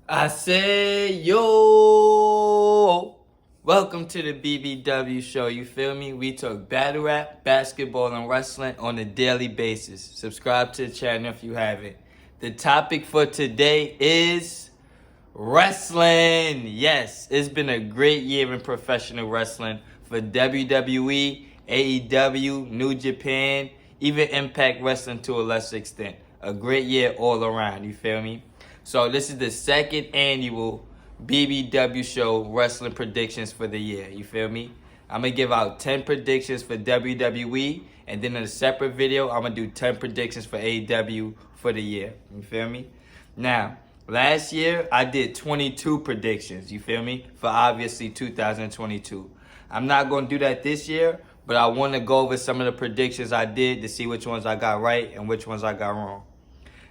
I say, yo, welcome to the BBW show. You feel me? We talk battle rap, basketball, and wrestling on a daily basis. Subscribe to the channel if you haven't. The topic for today is wrestling. Yes, it's been a great year in professional wrestling for WWE, AEW, New Japan, even Impact Wrestling to a lesser extent. A great year all around, you feel me? So this is the second annual BBW show wrestling predictions for the year, you feel me? I'm going to give out 10 predictions for WWE, and then in a separate video, I'm going to do 10 predictions for AEW for the year, you feel me? Now, last year, I did 22 predictions, you feel me? For obviously 2022. I'm not going to do that this year, but I want to go over some of the predictions I did to see which ones I got right and which ones I got wrong.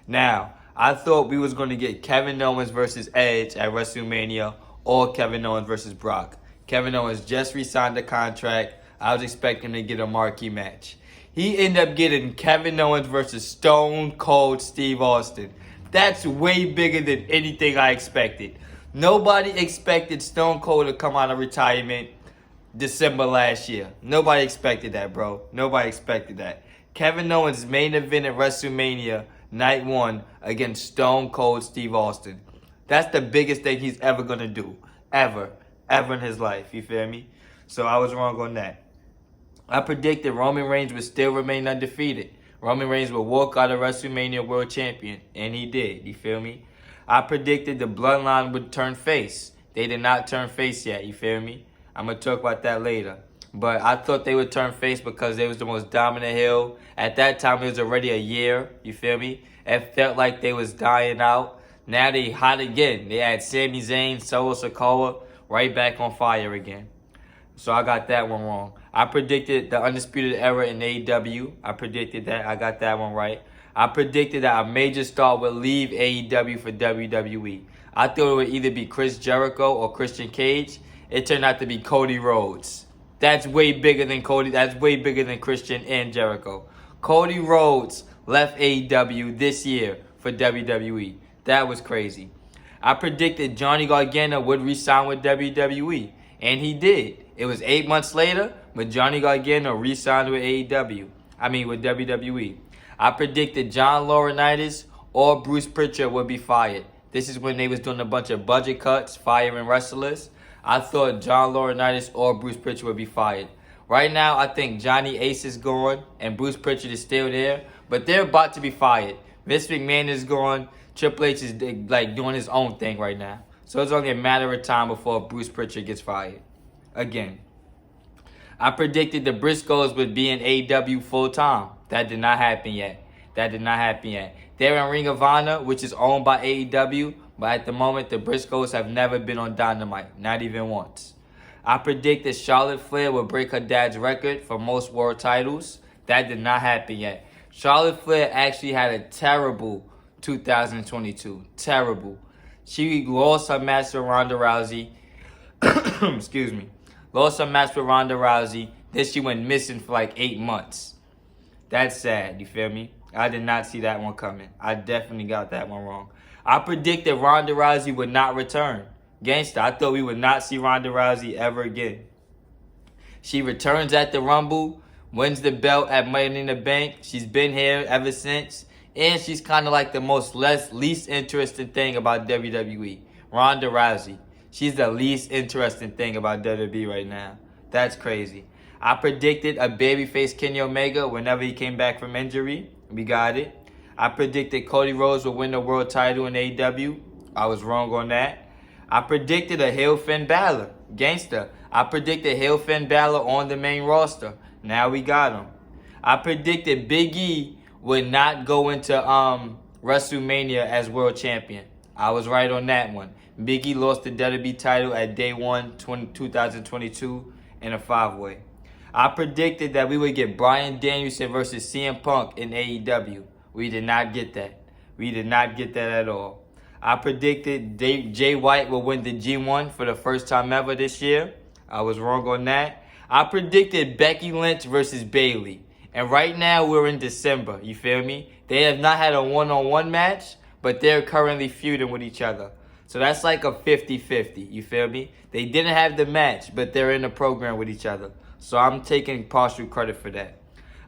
Now, I thought we was going to get Kevin Owens versus Edge at WrestleMania or Kevin Owens versus Brock. Kevin Owens just re-signed the contract. I was expecting him to get a marquee match. He ended up getting Kevin Owens versus Stone Cold Steve Austin. That's way bigger than anything I expected. Nobody expected Stone Cold to come out of retirement December last year. Nobody expected that, bro. Nobody expected that. Kevin Owens' main event at WrestleMania Night 1 against Stone Cold Steve Austin. That's the biggest thing he's ever going to do. Ever in his life. You feel me? So I was wrong on that. I predicted Roman Reigns would still remain undefeated. Roman Reigns would walk out of WrestleMania World Champion. And he did. You feel me? I predicted the Bloodline would turn face. They did not turn face yet. You feel me? I'm going to talk about that later. But I thought they would turn face because they was the most dominant heel. At that time, it was already a year. You feel me? It felt like they was dying out. Now they hot again. They had Sami Zayn, Solo Sikoa, right back on fire again. So I got that one wrong. I predicted the Undisputed Era in AEW. I predicted that. I got that one right. I predicted that a major star would leave AEW for WWE. I thought it would either be Chris Jericho or Christian Cage. It turned out to be Cody Rhodes. That's way bigger than Cody. That's way bigger than Christian and Jericho. Cody Rhodes left AEW this year for WWE. That was crazy. I predicted Johnny Gargano would re-sign with WWE, and he did. It was 8 months later, but Johnny Gargano re-signed with AEW. With WWE. I predicted John Laurinaitis or Bruce Pritchard would be fired. This is when they was doing a bunch of budget cuts, firing wrestlers. I thought John Laurinaitis or Bruce Pritchard would be fired. Right now, I think Johnny Ace is gone and Bruce Pritchard is still there, but they're about to be fired. Vince McMahon is gone. Triple H is like doing his own thing right now. So it's only a matter of time before Bruce Pritchard gets fired. Again. I predicted the Briscoes would be in AEW full time. That did not happen yet. They're in Ring of Honor, which is owned by AEW, but at the moment, the Briscoes have never been on Dynamite, not even once. I predicted Charlotte Flair would break her dad's record for most world titles. That did not happen yet. Charlotte Flair actually had a terrible 2022. Terrible. She lost her match with Ronda Rousey. Excuse me. Lost her match with Ronda Rousey. Then she went missing for like 8 months. That's sad, you feel me? I did not see that one coming. I definitely got that one wrong. I predicted Ronda Rousey would not return. Gangsta, I thought we would not see Ronda Rousey ever again. She returns at the Rumble, wins the belt at Money in the Bank. She's been here ever since. And she's kind of like the least interesting thing about WWE. Ronda Rousey. She's the least interesting thing about WWE right now. That's crazy. I predicted a babyface Kenny Omega whenever he came back from injury. We got it. I predicted Cody Rhodes would win the world title in AEW. I was wrong on that. I predicted a heel Finn Balor. Gangsta. I predicted heel Finn Balor on the main roster. Now we got him. I predicted Big E would not go into WrestleMania as world champion. I was right on that one. Big E lost the WWE title at Day 1, 2022 in a 5-way. I predicted that we would get Bryan Danielson versus CM Punk in AEW. We did not get that. We did not get that at all. I predicted Jay White will win the G1 for the first time ever this year. I was wrong on that. I predicted Becky Lynch versus Bayley. And right now we're in December. You feel me? They have not had a one-on-one match, but they're currently feuding with each other. So that's like a 50-50. You feel me? They didn't have the match, but they're in the program with each other. So I'm taking partial credit for that.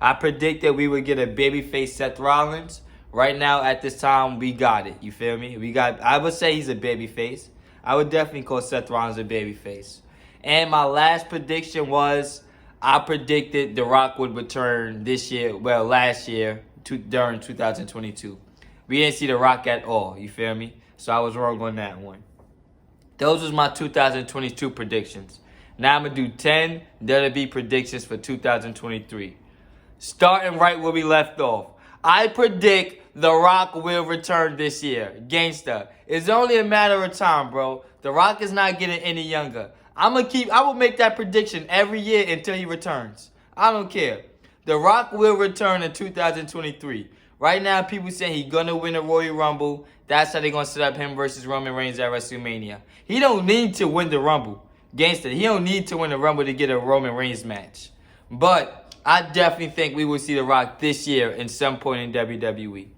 I predicted we would get a babyface Seth Rollins. Right now, at this time, we got it. You feel me? I would say he's a babyface. I would definitely call Seth Rollins a babyface. And my last prediction was I predicted The Rock would return this year, well, last year, during 2022. We didn't see The Rock at all. You feel me? So I was wrong on that one. Those was my 2022 predictions. Now I'm going to do 10 WWE predictions for 2023. Starting right where we left off. I predict The Rock will return this year. Gangsta. It's only a matter of time, bro. The Rock is not getting any younger. I will make that prediction every year until he returns. I don't care. The Rock will return in 2023. Right now, people saying he's going to win a Royal Rumble. That's how they're going to set up him versus Roman Reigns at WrestleMania. He don't need to win the Rumble. Gangsta. He don't need to win the Rumble to get a Roman Reigns match. But I definitely think we will see The Rock this year in some point in WWE.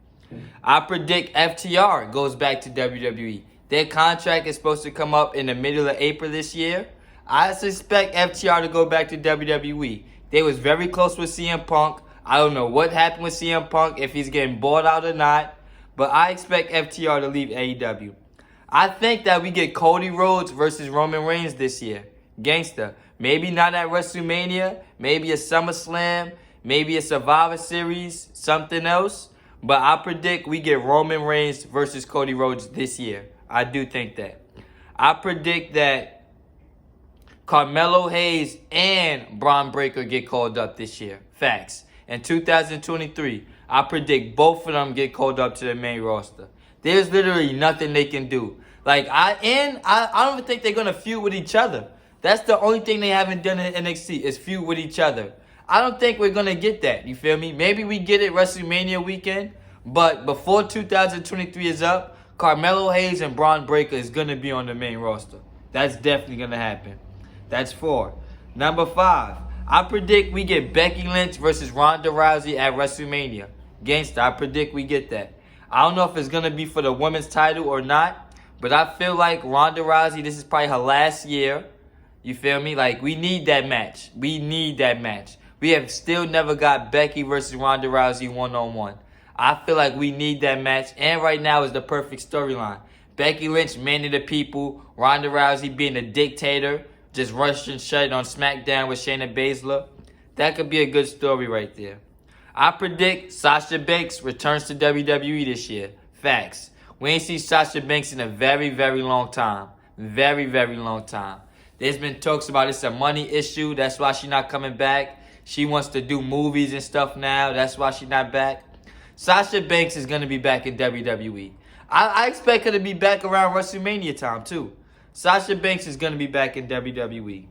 I predict FTR goes back to WWE. Their contract is supposed to come up in the middle of April this year. I suspect FTR to go back to WWE. They was very close with CM Punk. I don't know what happened with CM Punk, if he's getting bought out or not. But I expect FTR to leave AEW. I think that we get Cody Rhodes versus Roman Reigns this year. Gangsta. Maybe not at WrestleMania. Maybe a SummerSlam. Maybe a Survivor Series. Something else. But I predict we get Roman Reigns versus Cody Rhodes this year. I do think that. I predict that Carmelo Hayes and Braun Breaker get called up this year. Facts. In 2023, I predict both of them get called up to the main roster. There's literally nothing they can do. I don't even think they're going to feud with each other. That's the only thing they haven't done in NXT is feud with each other. I don't think we're going to get that. You feel me? Maybe we get it WrestleMania weekend. But before 2023 is up, Carmelo Hayes and Braun Breaker is going to be on the main roster. That's definitely going to happen. That's 4. Number 5. I predict we get Becky Lynch versus Ronda Rousey at WrestleMania. Gangsta, I predict we get that. I don't know if it's going to be for the women's title or not. But I feel like Ronda Rousey, this is probably her last year. You feel me? We need that match. We need that match. We have still never got Becky versus Ronda Rousey one-on-one. I feel like we need that match. And right now is the perfect storyline. Becky Lynch, man of the people. Ronda Rousey being a dictator. Just rushing shut on SmackDown with Shayna Baszler. That could be a good story right there. I predict Sasha Banks returns to WWE this year. Facts. We ain't seen Sasha Banks in a very, very long time. Very, very long time. There's been talks about it's a money issue. That's why she's not coming back. She wants to do movies and stuff now. That's why she's not back. Sasha Banks is going to be back in WWE. I expect her to be back around WrestleMania time, too. Sasha Banks is going to be back in WWE.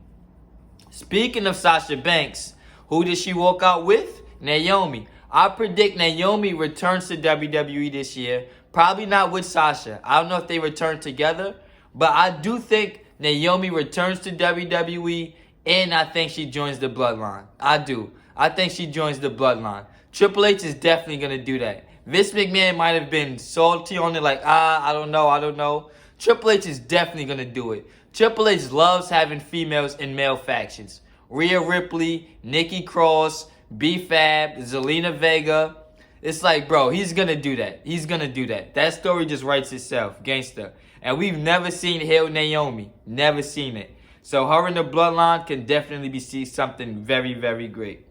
Speaking of Sasha Banks, who did she walk out with? Naomi. I predict Naomi returns to WWE this year. Probably not with Sasha. I don't know if they return together. But I do think Naomi returns to WWE. And I think she joins the Bloodline. I do. I think she joins the Bloodline. Triple H is definitely going to do that. Vince McMahon might have been salty on it I don't know. Triple H is definitely going to do it. Triple H loves having females in male factions. Rhea Ripley, Nikki Cross, B-Fab, Zelina Vega. It's bro, he's going to do that. He's going to do that. That story just writes itself. Gangsta. And we've never seen Hail Naomi. Never seen it. So her and the Bloodline can definitely be something very, very great.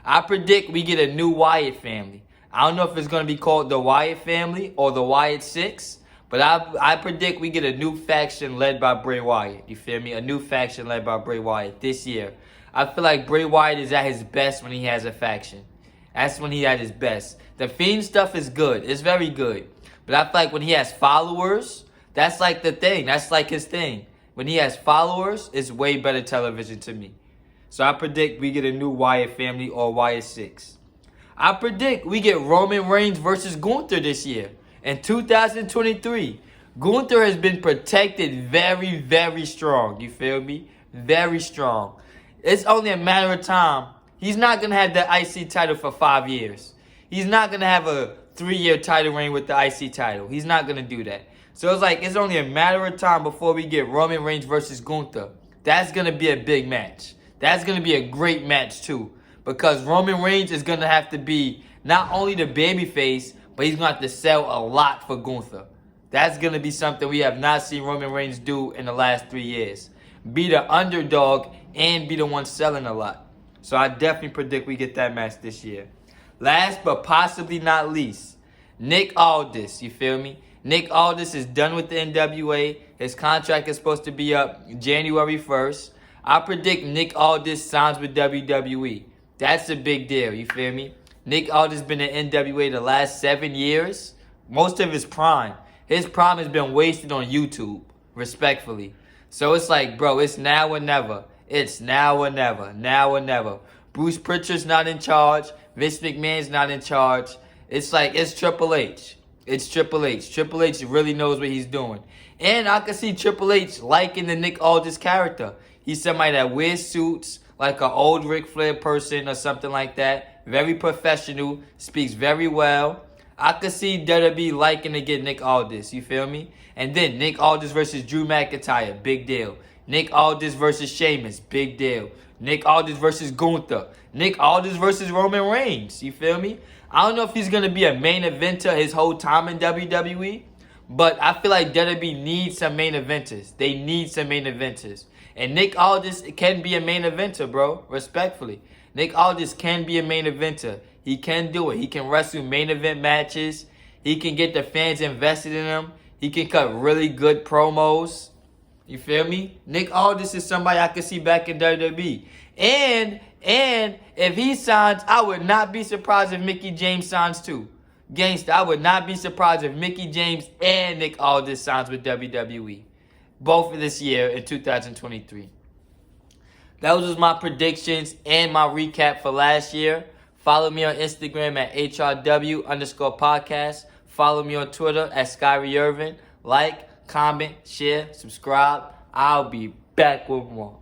I predict we get a new Wyatt family. I don't know if it's going to be called the Wyatt family or the Wyatt Six. But I predict we get a new faction led by Bray Wyatt. You feel me? A new faction led by Bray Wyatt this year. I feel like Bray Wyatt is at his best when he has a faction. That's when he's at his best. The Fiend stuff is good. It's very good. But I feel like when he has followers, that's the thing. That's his thing. When he has followers, it's way better television to me. So I predict we get a new Wyatt family or Wyatt Six. I predict we get Roman Reigns versus Gunther this year. In 2023, Gunther has been protected very, very strong. You feel me? Very strong. It's only a matter of time. He's not going to have the IC title for 5 years. He's not going to have a 3-year title reign with the IC title. He's not going to do that. So it's like it's only a matter of time before we get Roman Reigns versus Gunther. That's going to be a big match. That's going to be a great match too. Because Roman Reigns is going to have to be not only the babyface, but he's going to have to sell a lot for Gunther. That's going to be something we have not seen Roman Reigns do in the last 3 years. Be the underdog and be the one selling a lot. So I definitely predict we get that match this year. Last but possibly not least, Nick Aldis, you feel me? Nick Aldis is done with the NWA. His contract is supposed to be up January 1st. I predict Nick Aldis signs with WWE. That's a big deal, you feel me? Nick Aldis been in NWA the last 7 years. Most of his prime. His prime has been wasted on YouTube, respectfully. So it's like, bro, it's now or never. It's now or never. Now or never. Bruce Pritchard's not in charge. Vince McMahon's not in charge. It's like, it's Triple H. It's Triple H. Triple H really knows what he's doing. And I can see Triple H liking the Nick Aldis character. He's somebody that wears suits, like an old Ric Flair person or something like that. Very professional. Speaks very well. I could see WWE liking to get Nick Aldis. You feel me? And then Nick Aldis versus Drew McIntyre. Big deal. Nick Aldis versus Sheamus. Big deal. Nick Aldis versus Gunther. Nick Aldis versus Roman Reigns. You feel me? I don't know if he's going to be a main eventer his whole time in WWE. But I feel like WWE needs some main eventers. They need some main eventers. And Nick Aldis can be a main eventer, bro. Respectfully. Nick Aldis can be a main eventer. He can do it. He can wrestle main event matches. He can get the fans invested in him. He can cut really good promos. You feel me? Nick Aldis is somebody I could see back in WWE. And if he signs, I would not be surprised if Mickie James signs too. Gangsta, I would not be surprised if Mickie James and Nick Aldis signs with WWE. Both of this year in 2023. That was just my predictions and my recap for last year. Follow me on Instagram at HRW_podcast. Follow me on Twitter at Skyrie Irvin. Like, comment, share, subscribe. I'll be back with more.